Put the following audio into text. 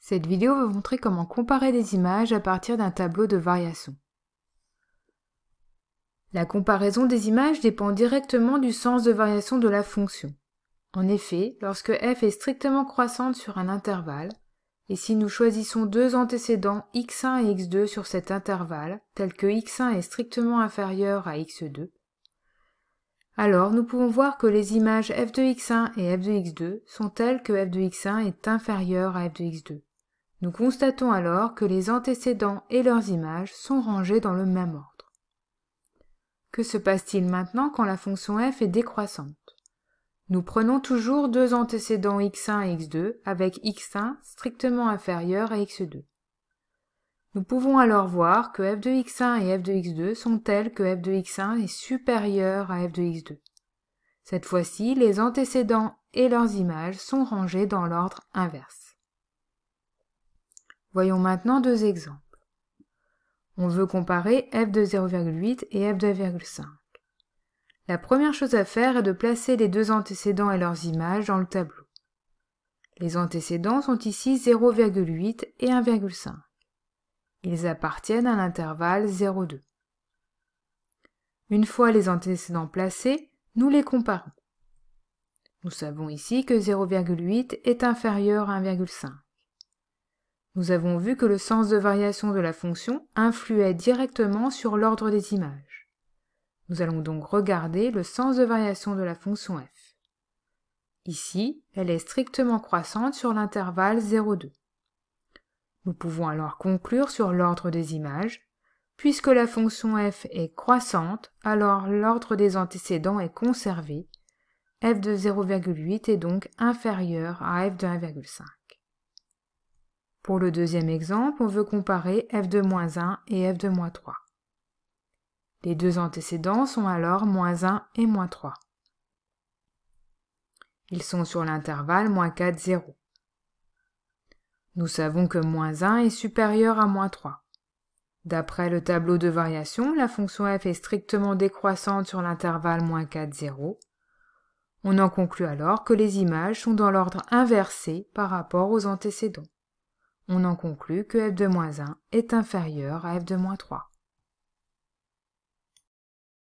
Cette vidéo va vous montrer comment comparer des images à partir d'un tableau de variation. La comparaison des images dépend directement du sens de variation de la fonction. En effet, lorsque f est strictement croissante sur un intervalle, et si nous choisissons deux antécédents x1 et x2 sur cet intervalle, tel que x1 est strictement inférieur à x2, alors nous pouvons voir que les images f de x1 et f de x2 sont telles que f de x1 est inférieur à f de x2. Nous constatons alors que les antécédents et leurs images sont rangés dans le même ordre. Que se passe-t-il maintenant quand la fonction f est décroissante? Nous prenons toujours deux antécédents x1 et x2 avec x1 strictement inférieur à x2. Nous pouvons alors voir que f de x1 et f de x2 sont tels que f de x1 est supérieur à f de x2. Cette fois-ci, les antécédents et leurs images sont rangés dans l'ordre inverse. Voyons maintenant deux exemples. On veut comparer f de 0,8 et f de 1,5. La première chose à faire est de placer les deux antécédents et leurs images dans le tableau. Les antécédents sont ici 0,8 et 1,5. Ils appartiennent à l'intervalle 0,2. Une fois les antécédents placés, nous les comparons. Nous savons ici que 0,8 est inférieur à 1,5. Nous avons vu que le sens de variation de la fonction influait directement sur l'ordre des images. Nous allons donc regarder le sens de variation de la fonction f. Ici, elle est strictement croissante sur l'intervalle 0,2. Nous pouvons alors conclure sur l'ordre des images. Puisque la fonction f est croissante, alors l'ordre des antécédents est conservé. F de 0,8 est donc inférieur à f de 1,5. Pour le deuxième exemple, on veut comparer f de -1 et f de -3. Les deux antécédents sont alors -1 et -3. Ils sont sur l'intervalle -4, 0. Nous savons que -1 est supérieur à -3. D'après le tableau de variation, la fonction f est strictement décroissante sur l'intervalle -4, 0. On en conclut alors que les images sont dans l'ordre inversé par rapport aux antécédents. On en conclut que f de -1 est inférieur à f de -3.